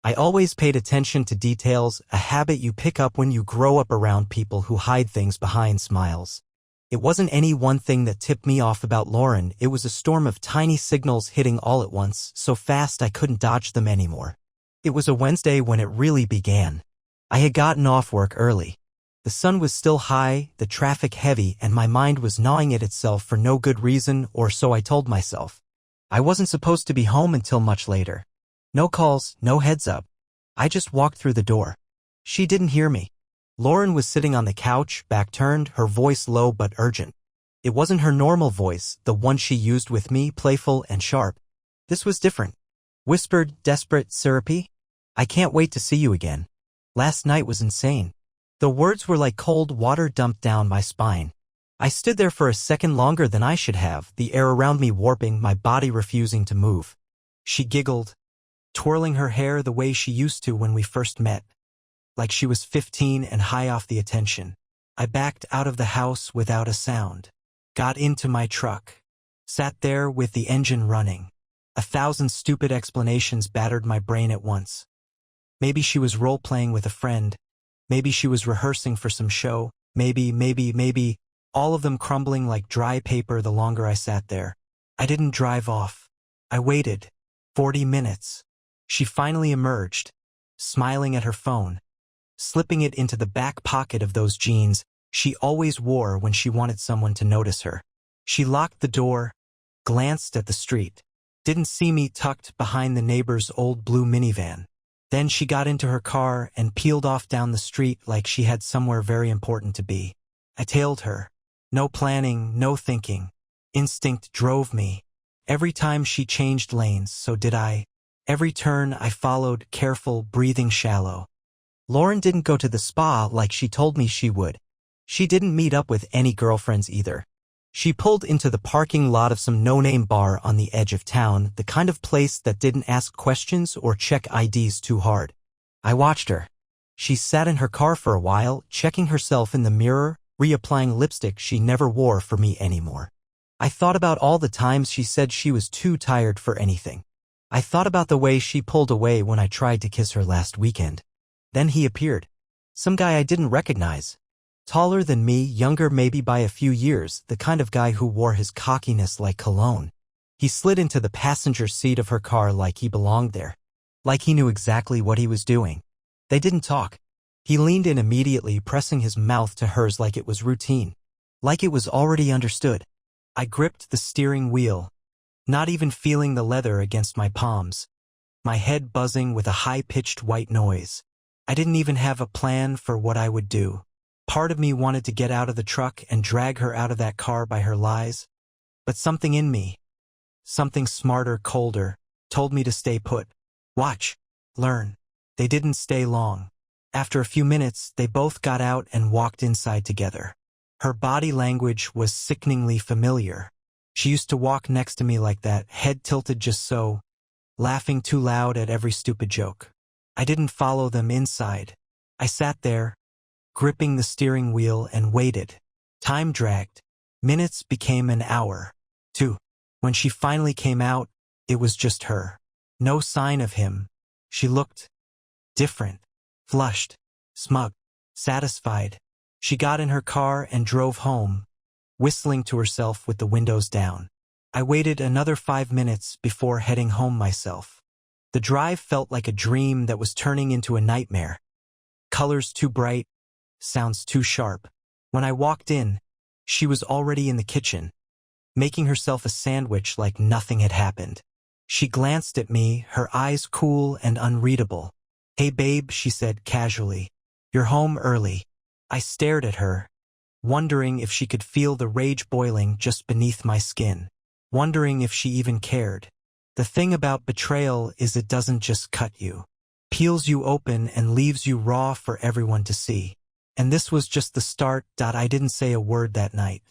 I always paid attention to details, a habit you pick up when you grow up around people who hide things behind smiles. It wasn't any one thing that tipped me off about Lauren, it was a storm of tiny signals hitting all at once, so fast I couldn't dodge them anymore. It was a Wednesday when it really began. I had gotten off work early. The sun was still high, the traffic heavy, and my mind was gnawing at itself for no good reason, or so I told myself. I wasn't supposed to be home until much later. No calls, no heads up. I just walked through the door. She didn't hear me. Lauren was sitting on the couch, back turned, her voice low but urgent. It wasn't her normal voice, the one she used with me, playful and sharp. This was different. Whispered, desperate, syrupy. I can't wait to see you again. Last night was insane. The words were like cold water dumped down my spine. I stood there for a second longer than I should have, the air around me warping, my body refusing to move. She giggled, twirling her hair the way she used to when we first met. Like she was 15 and high off the attention. I backed out of the house without a sound. Got into my truck. Sat there with the engine running. 1,000 stupid explanations battered my brain at once. Maybe she was role-playing with a friend. Maybe she was rehearsing for some show. Maybe, all of them crumbling like dry paper the longer I sat there. I didn't drive off. I waited. 40 minutes. She finally emerged, smiling at her phone, slipping it into the back pocket of those jeans she always wore when she wanted someone to notice her. She locked the door, glanced at the street, didn't see me tucked behind the neighbor's old blue minivan. Then she got into her car and peeled off down the street like she had somewhere very important to be. I tailed her. No planning, no thinking. Instinct drove me. Every time she changed lanes, so did I. Every turn I followed, careful, breathing shallow. Lauren didn't go to the spa like she told me she would. She didn't meet up with any girlfriends either. She pulled into the parking lot of some no-name bar on the edge of town, the kind of place that didn't ask questions or check IDs too hard. I watched her. She sat in her car for a while, checking herself in the mirror, reapplying lipstick she never wore for me anymore. I thought about all the times she said she was too tired for anything. I thought about the way she pulled away when I tried to kiss her last weekend. Then he appeared. Some guy I didn't recognize. Taller than me, younger maybe by a few years, the kind of guy who wore his cockiness like cologne. He slid into the passenger seat of her car like he belonged there. Like he knew exactly what he was doing. They didn't talk. He leaned in immediately, pressing his mouth to hers like it was routine. Like it was already understood. I gripped the steering wheel, not even feeling the leather against my palms. My head buzzing with a high-pitched white noise. I didn't even have a plan for what I would do. Part of me wanted to get out of the truck and drag her out of that car by her lies. But something in me, something smarter, colder, told me to stay put. Watch. Learn. They didn't stay long. After a few minutes, they both got out and walked inside together. Her body language was sickeningly familiar. She used to walk next to me like that, head tilted just so, laughing too loud at every stupid joke. I didn't follow them inside. I sat there, gripping the steering wheel, and waited. Time dragged. Minutes became an hour. 2. When she finally came out, it was just her. No sign of him. She looked different, flushed, smug, satisfied. She got in her car and drove home, whistling to herself with the windows down. I waited another 5 minutes before heading home myself. The drive felt like a dream that was turning into a nightmare. Colors too bright, sounds too sharp. When I walked in, she was already in the kitchen, making herself a sandwich like nothing had happened. She glanced at me, her eyes cool and unreadable. "Hey babe," she said casually. "You're home early." I stared at her, wondering if she could feel the rage boiling just beneath my skin, wondering if she even cared. The thing about betrayal is it doesn't just cut you. Peels you open and leaves you raw for everyone to see. And this was just the start. I didn't say a word that night.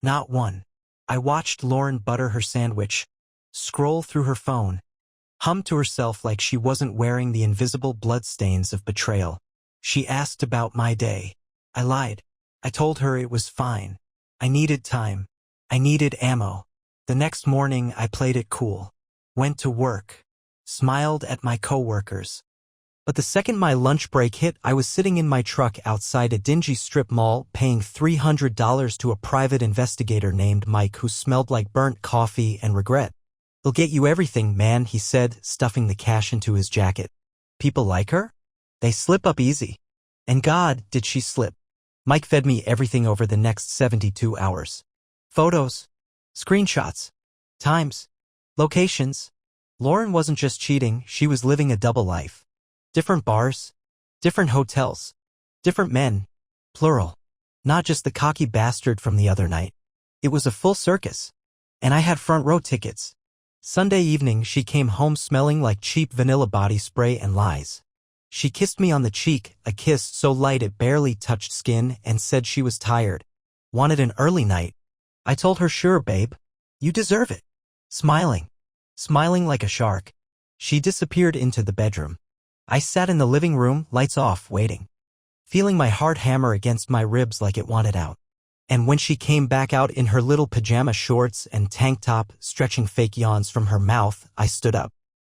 Not one. I watched Lauren butter her sandwich, scroll through her phone, hum to herself like she wasn't wearing the invisible bloodstains of betrayal. She asked about my day. I lied. I told her it was fine. I needed time. I needed ammo. The next morning I played it cool. Went to work. Smiled at my coworkers. But the second my lunch break hit, I was sitting in my truck outside a dingy strip mall paying $300 to a private investigator named Mike who smelled like burnt coffee and regret. "They'll get you everything, man," he said, stuffing the cash into his jacket. "People like her? They slip up easy." And God, did she slip. Mike fed me everything over the next 72 hours. Photos, screenshots, times, locations. Lauren wasn't just cheating, she was living a double life. Different bars, different hotels, different men, plural. Not just the cocky bastard from the other night. It was a full circus. And I had front row tickets. Sunday evening, she came home smelling like cheap vanilla body spray and lies. She kissed me on the cheek, a kiss so light it barely touched skin, and said she was tired. Wanted an early night. I told her, "Sure, babe. You deserve it." Smiling like a shark. She disappeared into the bedroom. I sat in the living room, lights off, waiting. Feeling my heart hammer against my ribs like it wanted out. And when she came back out in her little pajama shorts and tank top, stretching fake yawns from her mouth, I stood up.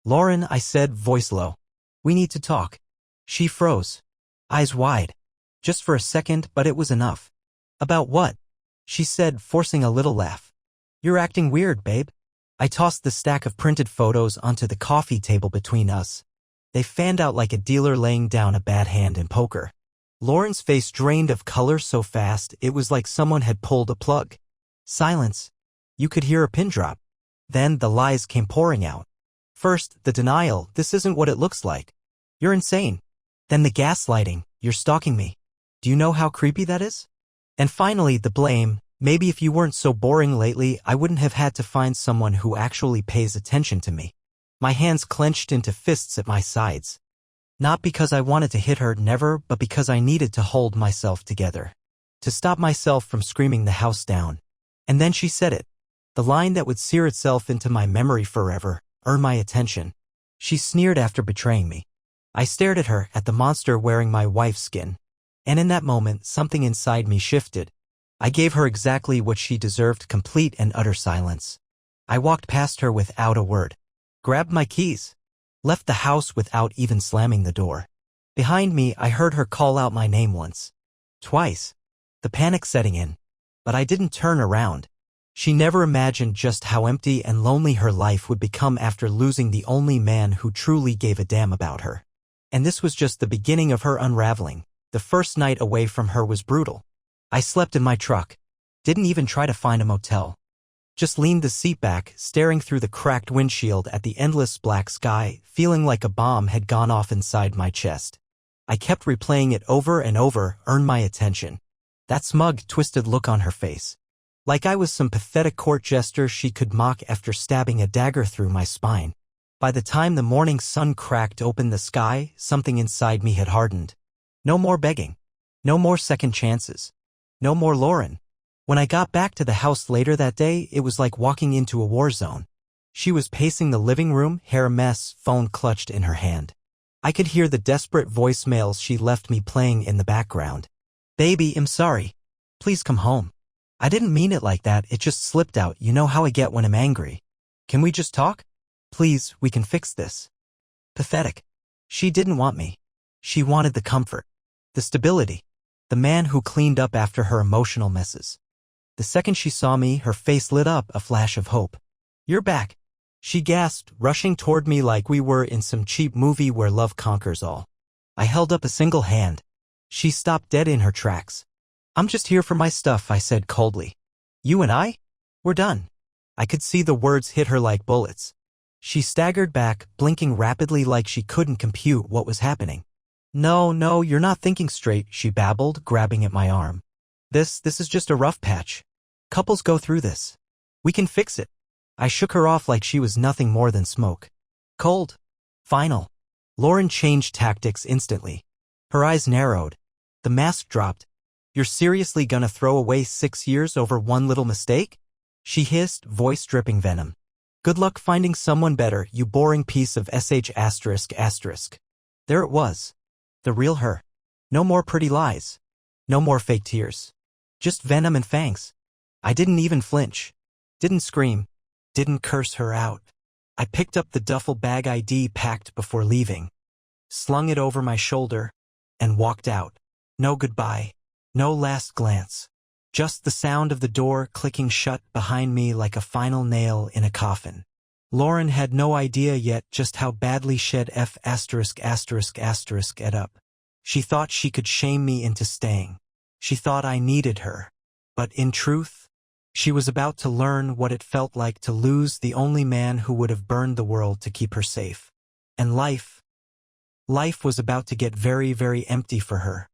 "Lauren," I said, voice low. "We need to talk." She froze. Eyes wide. Just for a second, but it was enough. "About what?" she said, forcing a little laugh. "You're acting weird, babe." I tossed the stack of printed photos onto the coffee table between us. They fanned out like a dealer laying down a bad hand in poker. Lauren's face drained of color so fast it was like someone had pulled a plug. Silence. You could hear a pin drop. Then the lies came pouring out. First, the denial, "This isn't what it looks like. You're insane." Then the gaslighting, "You're stalking me. Do you know how creepy that is?" And finally, the blame, "Maybe if you weren't so boring lately, I wouldn't have had to find someone who actually pays attention to me." My hands clenched into fists at my sides. Not because I wanted to hit her, never, but because I needed to hold myself together. To stop myself from screaming the house down. And then she said it. The line that would sear itself into my memory forever, "Earn my attention." She sneered after betraying me. I stared at her, at the monster wearing my wife's skin. And in that moment, something inside me shifted. I gave her exactly what she deserved, complete and utter silence. I walked past her without a word. Grabbed my keys. Left the house without even slamming the door. Behind me, I heard her call out my name once. Twice. The panic setting in. But I didn't turn around. She never imagined just how empty and lonely her life would become after losing the only man who truly gave a damn about her. And this was just the beginning of her unraveling. The first night away from her was brutal. I slept in my truck. Didn't even try to find a motel. Just leaned the seat back, staring through the cracked windshield at the endless black sky, feeling like a bomb had gone off inside my chest. I kept replaying it over and over, "Earn my attention." That smug, twisted look on her face. Like I was some pathetic court jester she could mock after stabbing a dagger through my spine. By the time the morning sun cracked open the sky, something inside me had hardened. No more begging. No more second chances. No more Lauren. When I got back to the house later that day, it was like walking into a war zone. She was pacing the living room, hair a mess, phone clutched in her hand. I could hear the desperate voicemails she left me playing in the background. "Baby, I'm sorry. Please come home. I didn't mean it like that, it just slipped out, you know how I get when I'm angry. Can we just talk? Please, we can fix this." Pathetic. She didn't want me. She wanted the comfort. The stability. The man who cleaned up after her emotional messes. The second she saw me, her face lit up, a flash of hope. "You're back," she gasped, rushing toward me like we were in some cheap movie where love conquers all. I held up a single hand. She stopped dead in her tracks. "I'm just here for my stuff," I said coldly. "You and I? We're done." I could see the words hit her like bullets. She staggered back, blinking rapidly like she couldn't compute what was happening. No, you're not thinking straight," she babbled, grabbing at my arm. This is just a rough patch. Couples go through this. We can fix it." I shook her off like she was nothing more than smoke. Cold. Final. Lauren changed tactics instantly. Her eyes narrowed. The mask dropped. "You're seriously gonna throw away 6 years over one little mistake?" she hissed, voice dripping venom. "Good luck finding someone better, you boring piece of sh***. There it was. The real her. No more pretty lies. No more fake tears. Just venom and fangs. I didn't even flinch. Didn't scream. Didn't curse her out. I picked up the duffel bag ID packed before leaving. slung it over my shoulder, and walked out. No goodbye, no last glance. Just the sound of the door clicking shut behind me like a final nail in a coffin. Lauren had no idea yet just how badly she'd it up. She thought she could shame me into staying. She thought I needed her. But in truth, she was about to learn what it felt like to lose the only man who would have burned the world to keep her safe. And life was about to get very, very empty for her.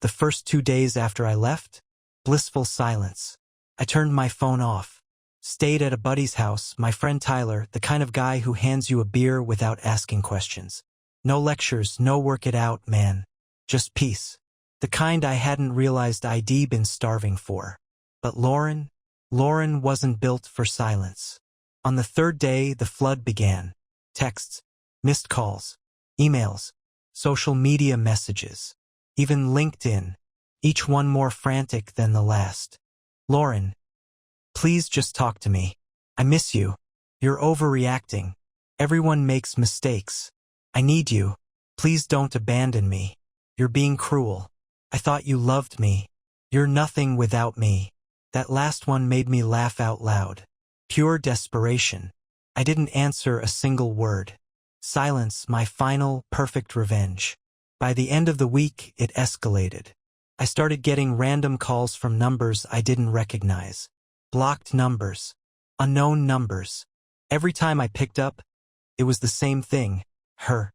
The first 2 days after I left, blissful silence. I turned my phone off. Stayed at a buddy's house, my friend Tyler, the kind of guy who hands you a beer without asking questions. No lectures, no work it out, man. Just peace. The kind I hadn't realized I'd been starving for. But Lauren wasn't built for silence. On the third day, the flood began. Texts, missed calls, emails, social media messages, even LinkedIn, each one more frantic than the last. Lauren, please just talk to me. I miss you. You're overreacting. Everyone makes mistakes. I need you. Please don't abandon me. You're being cruel. I thought you loved me. You're nothing without me. That last one made me laugh out loud. Pure desperation. I didn't answer a single word. Silence, my final, perfect revenge. By the end of the week, it escalated. I started getting random calls from numbers I didn't recognize. Blocked numbers. Unknown numbers. Every time I picked up, it was the same thing. Her.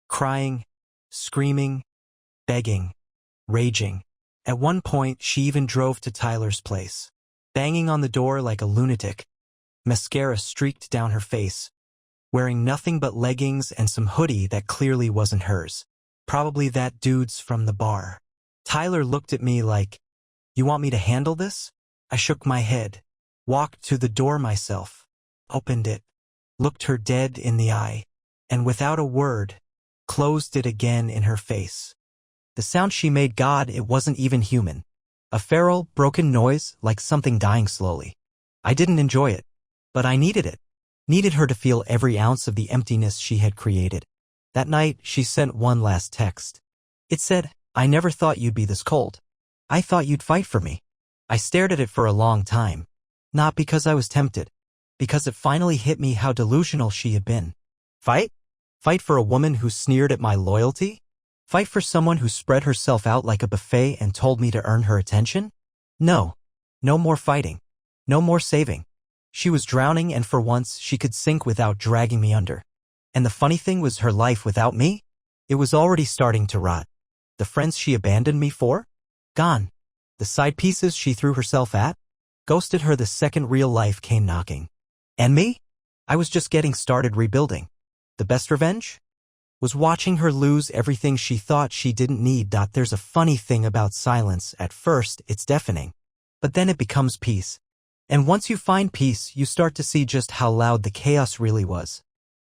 Crying, screaming, begging, raging. At one point, she even drove to Tyler's place. Banging on the door like a lunatic. Mascara streaked down her face. Wearing nothing but leggings and some hoodie that clearly wasn't hers. Probably that dude's from the bar. Tyler looked at me like, "You want me to handle this?" I shook my head. Walked to the door myself. Opened it. Looked her dead in the eye. And without a word, closed it again in her face. The sound she made, God, it wasn't even human. A feral, broken noise like something dying slowly. I didn't enjoy it, but I needed it. Needed her to feel every ounce of the emptiness she had created. That night, she sent one last text. It said, "I never thought you'd be this cold. I thought you'd fight for me." I stared at it for a long time. Not because I was tempted. Because it finally hit me how delusional she had been. Fight? Fight for a woman who sneered at my loyalty? Fight for someone who spread herself out like a buffet and told me to earn her attention? No. No more fighting. No more saving. She was drowning, and for once she could sink without dragging me under. And the funny thing was, her life without me? It was already starting to rot. The friends she abandoned me for? Gone. The side pieces she threw herself at? Ghosted her the second real life came knocking. And me? I was just getting started rebuilding. The best revenge? Was watching her lose everything she thought she didn't need. There's a funny thing about silence. At first, it's deafening. But then it becomes peace. And once you find peace, you start to see just how loud the chaos really was.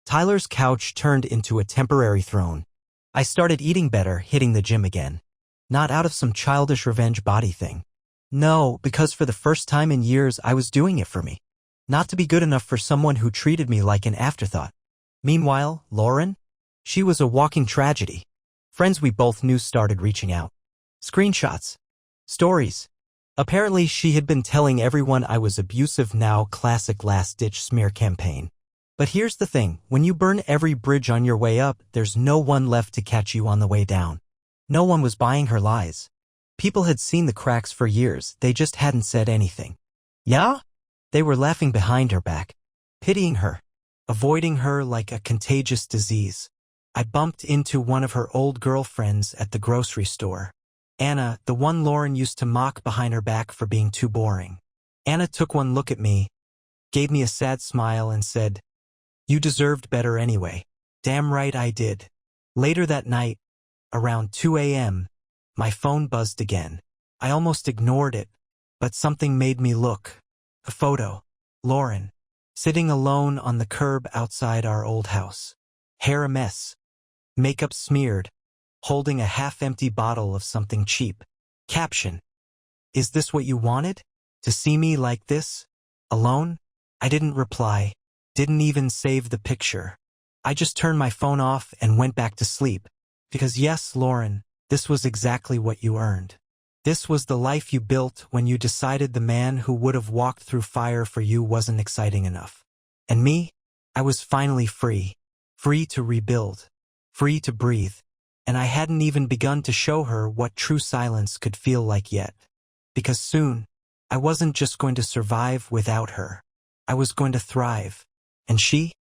Tyler's couch turned into a temporary throne. I started eating better, hitting the gym again. Not out of some childish revenge body thing. No, because for the first time in years I was doing it for me. Not to be good enough for someone who treated me like an afterthought. Meanwhile, Lauren? She was a walking tragedy. Friends we both knew started reaching out. Screenshots. Stories. Apparently she had been telling everyone I was abusive. Now, classic last-ditch smear campaign. But here's the thing, when you burn every bridge on your way up, there's no one left to catch you on the way down. No one was buying her lies. People had seen the cracks for years, they just hadn't said anything. Yeah? They were laughing behind her back, pitying her, avoiding her like a contagious disease. I bumped into one of her old girlfriends at the grocery store. Anna, the one Lauren used to mock behind her back for being too boring. Anna took one look at me, gave me a sad smile and said, "You deserved better anyway." Damn right I did. Later that night, around 2 a.m., my phone buzzed again. I almost ignored it, but something made me look. A photo. Lauren, sitting alone on the curb outside our old house. Hair a mess. Makeup smeared. Holding a half-empty bottle of something cheap. Caption. "Is this what you wanted? To see me like this? Alone?" I didn't reply. Didn't even save the picture. I just turned my phone off and went back to sleep. Because yes, Lauren, this was exactly what you earned. This was the life you built when you decided the man who would have walked through fire for you wasn't exciting enough. And me? I was finally free. Free to rebuild. Free to breathe. And I hadn't even begun to show her what true silence could feel like yet. Because soon, I wasn't just going to survive without her. I was going to thrive. And she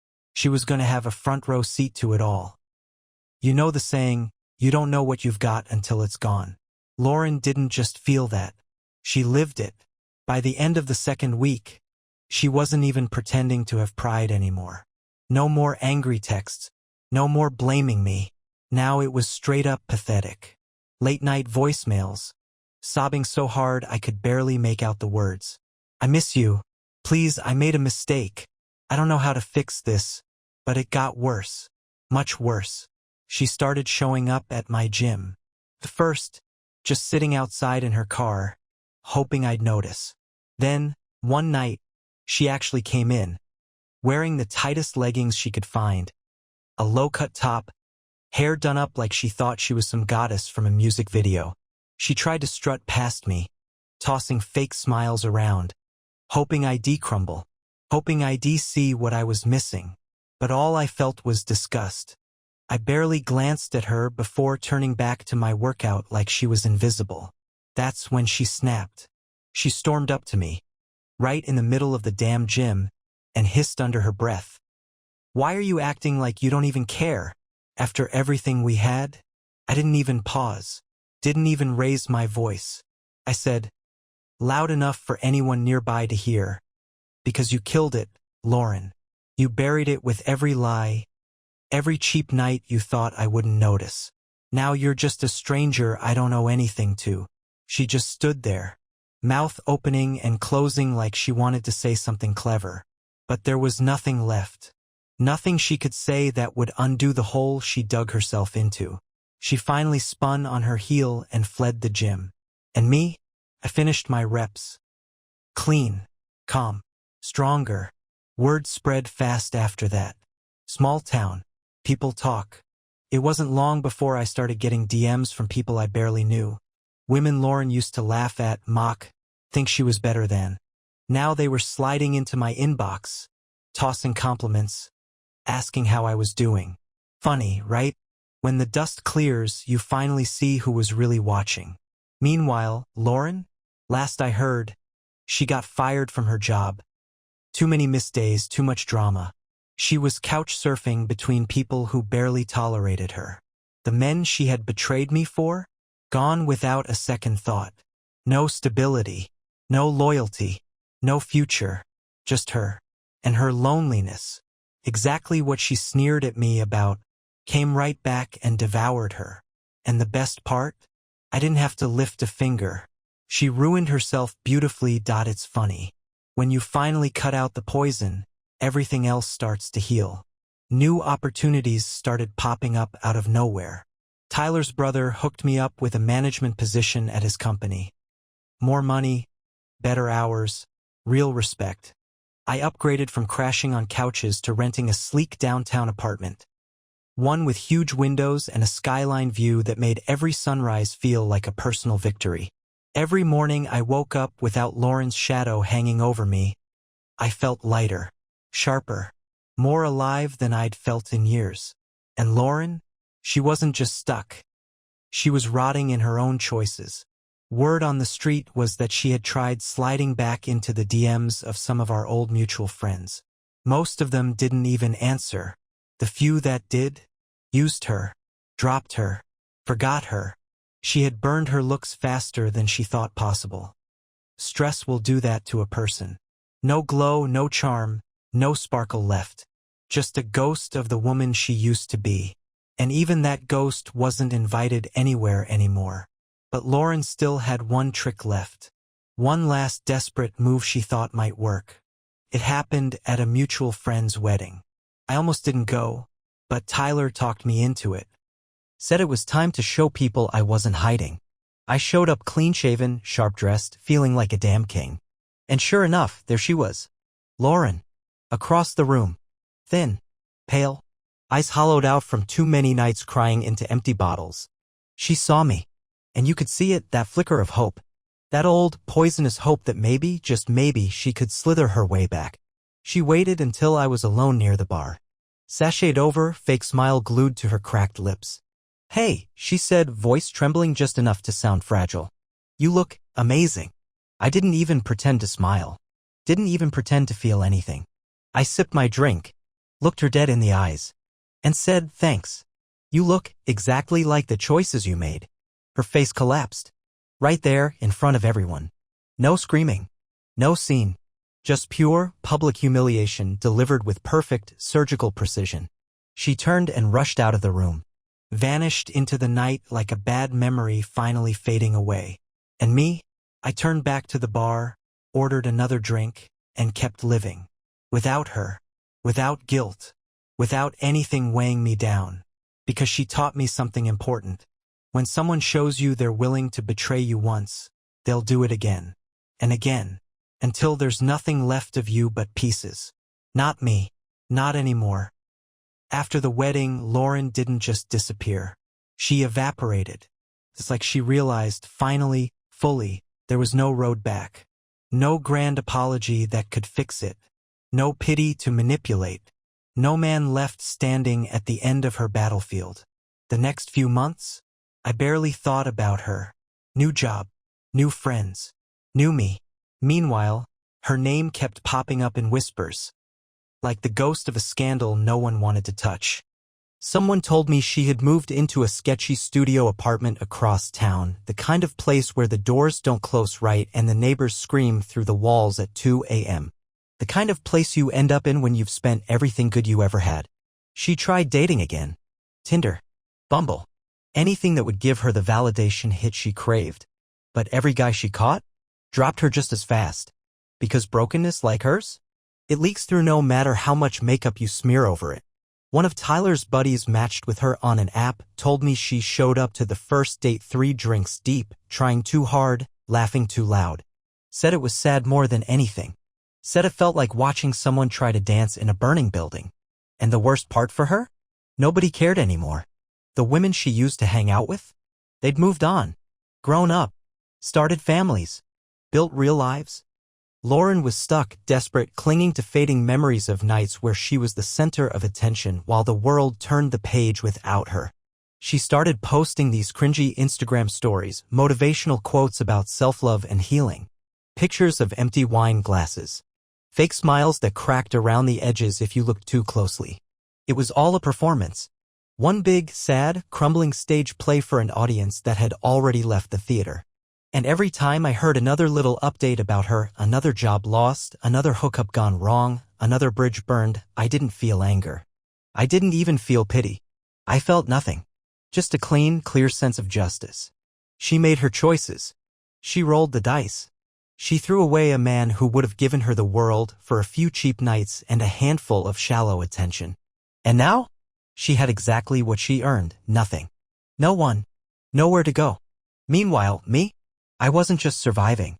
was going to have a front row seat to it all. You know the saying, you don't know what you've got until it's gone. Lauren didn't just feel that. She lived it. By the end of the second week, she wasn't even pretending to have pride anymore. No more angry texts. No more blaming me. Now it was straight up pathetic. Late-night voicemails. Sobbing so hard I could barely make out the words. I miss you. Please, I made a mistake. I don't know how to fix this. But it got worse. Much worse. She started showing up at my gym. At first, just sitting outside in her car, hoping I'd notice. Then, one night, she actually came in, wearing the tightest leggings she could find, a low-cut top, hair done up like she thought she was some goddess from a music video. She tried to strut past me, tossing fake smiles around, hoping I'd crumble, hoping I'd see what I was missing. But all I felt was disgust. I barely glanced at her before turning back to my workout like she was invisible. That's when she snapped. She stormed up to me, right in the middle of the damn gym, and hissed under her breath. Why are you acting like you don't even care? After everything we had? I didn't even pause. Didn't even raise my voice. I said, loud enough for anyone nearby to hear. Because you killed it, Lauren. You buried it with every lie. Every cheap night you thought I wouldn't notice. Now you're just a stranger I don't owe anything to. She just stood there, mouth opening and closing like she wanted to say something clever. But there was nothing left. Nothing she could say that would undo the hole she dug herself into. She finally spun on her heel and fled the gym. And me? I finished my reps. Clean, calm, stronger. Word spread fast after that. Small town. People talk. It wasn't long before I started getting DMs from people I barely knew. Women Lauren used to laugh at, mock, think she was better than. Now they were sliding into my inbox, tossing compliments, asking how I was doing. Funny, right? When the dust clears, you finally see who was really watching. Meanwhile, Lauren, last I heard, she got fired from her job. Too many missed days, too much drama. She was couch surfing between people who barely tolerated her. The men she had betrayed me for? Gone without a second thought. No stability. No loyalty. No future. Just her. And her loneliness. Exactly what she sneered at me about came right back and devoured her. And the best part? I didn't have to lift a finger. She ruined herself beautifully. It's funny. When you finally cut out the poison, everything else starts to heal. New opportunities started popping up out of nowhere. Tyler's brother hooked me up with a management position at his company. More money, better hours, real respect. I upgraded from crashing on couches to renting a sleek downtown apartment. One with huge windows and a skyline view that made every sunrise feel like a personal victory. Every morning I woke up without Lauren's shadow hanging over me. I felt lighter. Sharper, more alive than I'd felt in years. And Lauren? She wasn't just stuck. She was rotting in her own choices. Word on the street was that she had tried sliding back into the DMs of some of our old mutual friends. Most of them didn't even answer. The few that did, used her, dropped her, forgot her. She had burned her looks faster than she thought possible. Stress will do that to a person. No glow, no charm. No sparkle left. Just a ghost of the woman she used to be. And even that ghost wasn't invited anywhere anymore. But Lauren still had one trick left. One last desperate move she thought might work. It happened at a mutual friend's wedding. I almost didn't go, but Tyler talked me into it. Said it was time to show people I wasn't hiding. I showed up clean-shaven, sharp-dressed, feeling like a damn king. And sure enough, there she was. Lauren. Across the room. Thin. Pale. eyes hollowed out from too many nights crying into empty bottles. She saw me, and you could see it, that flicker of hope. That old, poisonous hope that maybe, just maybe, she could slither her way back. She waited until I was alone near the bar. Sashayed over, fake smile glued to her cracked lips. "Hey," she said, voice trembling just enough to sound fragile. "You look amazing." I didn't even pretend to smile. Didn't even pretend to feel anything. I sipped my drink, looked her dead in the eyes, and said, "Thanks. You look exactly like the choices you made." Her face collapsed. Right there, in front of everyone. No screaming. No scene. Just pure, public humiliation delivered with perfect, surgical precision. She turned and rushed out of the room. Vanished into the night like a bad memory finally fading away. And me? I turned back to the bar, ordered another drink, and kept living. Without her. Without guilt. Without anything weighing me down. Because she taught me something important. When someone shows you they're willing to betray you once, they'll do it again. And again. Until there's nothing left of you but pieces. Not me. Not anymore. After the wedding, Lauren didn't just disappear. She evaporated. It's like she realized, finally, fully, there was no road back. No grand apology that could fix it. No pity to manipulate. No man left standing at the end of her battlefield. The next few months, I barely thought about her. New job. New friends. New me. Meanwhile, her name kept popping up in whispers. Like the ghost of a scandal no one wanted to touch. Someone told me she had moved into a sketchy studio apartment across town, the kind of place where the doors don't close right and the neighbors scream through the walls at 2 a.m. The kind of place you end up in when you've spent everything good you ever had. She tried dating again. Tinder. Bumble. Anything that would give her the validation hit she craved. But every guy she caught dropped her just as fast. Because brokenness like hers? It leaks through no matter how much makeup you smear over it. One of Tyler's buddies matched with her on an app told me she showed up to the first date 3 drinks deep, trying too hard, laughing too loud. Said it was sad more than anything. Said it felt like watching someone try to dance in a burning building. And the worst part for her? Nobody cared anymore. The women she used to hang out with? They'd moved on. Grown up. Started families. Built real lives. Lauren was stuck, desperate, clinging to fading memories of nights where she was the center of attention while the world turned the page without her. She started posting these cringy Instagram stories, motivational quotes about self-love and healing. Pictures of empty wine glasses. Fake smiles that cracked around the edges if you looked too closely. It was all a performance. One big, sad, crumbling stage play for an audience that had already left the theater. And every time I heard another little update about her, another job lost, another hookup gone wrong, another bridge burned, I didn't feel anger. I didn't even feel pity. I felt nothing. Just a clean, clear sense of justice. She made her choices. She rolled the dice. She threw away a man who would have given her the world for a few cheap nights and a handful of shallow attention. And now? She had exactly what she earned, nothing. No one. Nowhere to go. Meanwhile, me? I wasn't just surviving.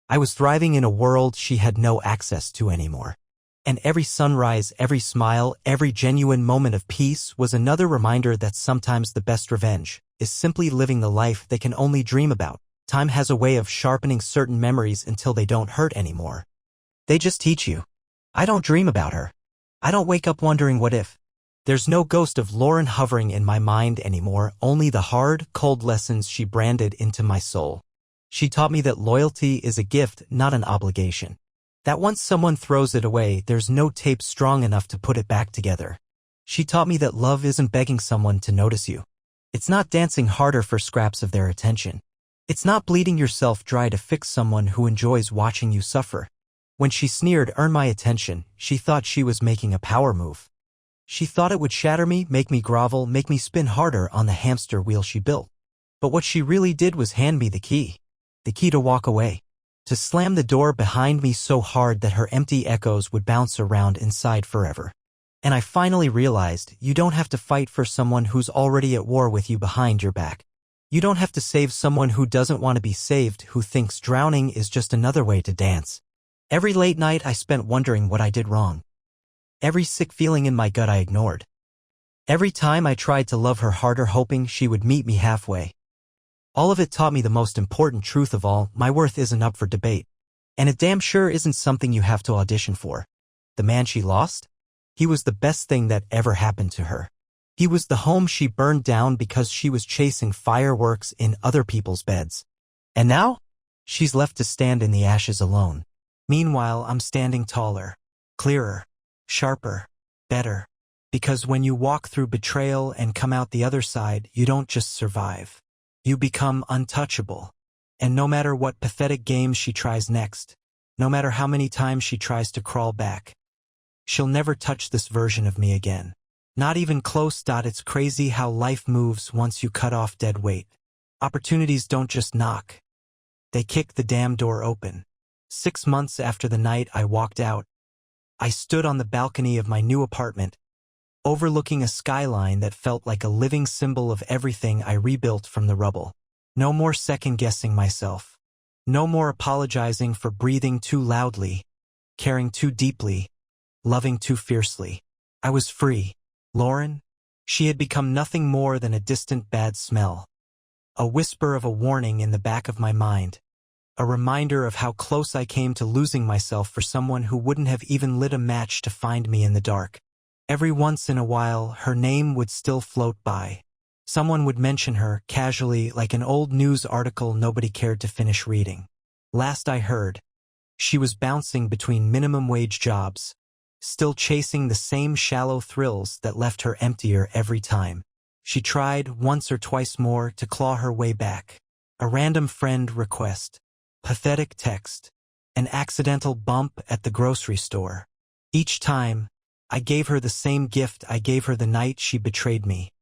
I was thriving in a world she had no access to anymore. And every sunrise, every smile, every genuine moment of peace was another reminder that sometimes the best revenge is simply living the life they can only dream about. Time has a way of sharpening certain memories until they don't hurt anymore. They just teach you. I don't dream about her. I don't wake up wondering what if. There's no ghost of Lauren hovering in my mind anymore, only the hard, cold lessons she branded into my soul. She taught me that loyalty is a gift, not an obligation. That once someone throws it away, there's no tape strong enough to put it back together. She taught me that love isn't begging someone to notice you. It's not dancing harder for scraps of their attention. It's not bleeding yourself dry to fix someone who enjoys watching you suffer. When she sneered, "Earn my attention," she thought she was making a power move. She thought it would shatter me, make me grovel, make me spin harder on the hamster wheel she built. But what she really did was hand me the key. The key to walk away. To slam the door behind me so hard that her empty echoes would bounce around inside forever. And I finally realized you don't have to fight for someone who's already at war with you behind your back. You don't have to save someone who doesn't want to be saved, who thinks drowning is just another way to dance. Every late night I spent wondering what I did wrong. Every sick feeling in my gut I ignored. Every time I tried to love her harder hoping she would meet me halfway. All of it taught me the most important truth of all: my worth isn't up for debate. And it damn sure isn't something you have to audition for. The man she lost? He was the best thing that ever happened to her. He was the home she burned down because she was chasing fireworks in other people's beds. And now? She's left to stand in the ashes alone. Meanwhile, I'm standing taller, clearer, sharper, better. Because when you walk through betrayal and come out the other side, you don't just survive. You become untouchable. And no matter what pathetic games she tries next, no matter how many times she tries to crawl back, she'll never touch this version of me again. Not even close. It's crazy how life moves once you cut off dead weight. Opportunities don't just knock. They kick the damn door open. 6 months after the night I walked out, I stood on the balcony of my new apartment, overlooking a skyline that felt like a living symbol of everything I rebuilt from the rubble. No more second-guessing myself. No more apologizing for breathing too loudly, caring too deeply, loving too fiercely. I was free. Lauren? She had become nothing more than a distant bad smell. A whisper of a warning in the back of my mind. A reminder of how close I came to losing myself for someone who wouldn't have even lit a match to find me in the dark. Every once in a while, her name would still float by. Someone would mention her, casually, like an old news article nobody cared to finish reading. Last I heard, she was bouncing between minimum-wage jobs, still chasing the same shallow thrills that left her emptier every time. She tried, once or twice more, to claw her way back. A random friend request, pathetic text, an accidental bump at the grocery store. Each time, I gave her the same gift I gave her the night she betrayed me.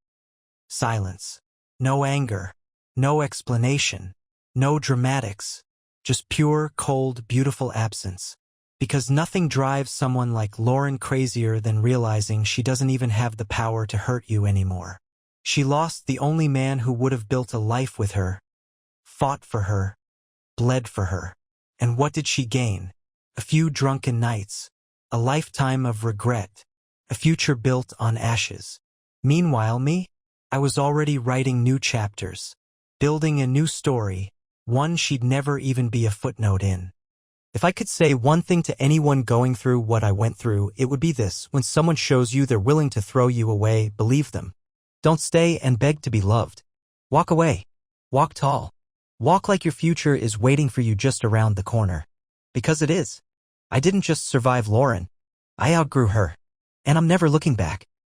Silence. No anger. No explanation. No dramatics. Just pure, cold, beautiful absence. Because nothing drives someone like Lauren crazier than realizing she doesn't even have the power to hurt you anymore. She lost the only man who would have built a life with her, fought for her, bled for her. And what did she gain? A few drunken nights. A lifetime of regret. A future built on ashes. Meanwhile, me? I was already writing new chapters, building a new story, one she'd never even be a footnote in. If I could say one thing to anyone going through what I went through, it would be this: when someone shows you they're willing to throw you away, believe them. Don't stay and beg to be loved. Walk away. Walk tall. Walk like your future is waiting for you just around the corner. Because it is. I didn't just survive Lauren. I outgrew her. And I'm never looking back.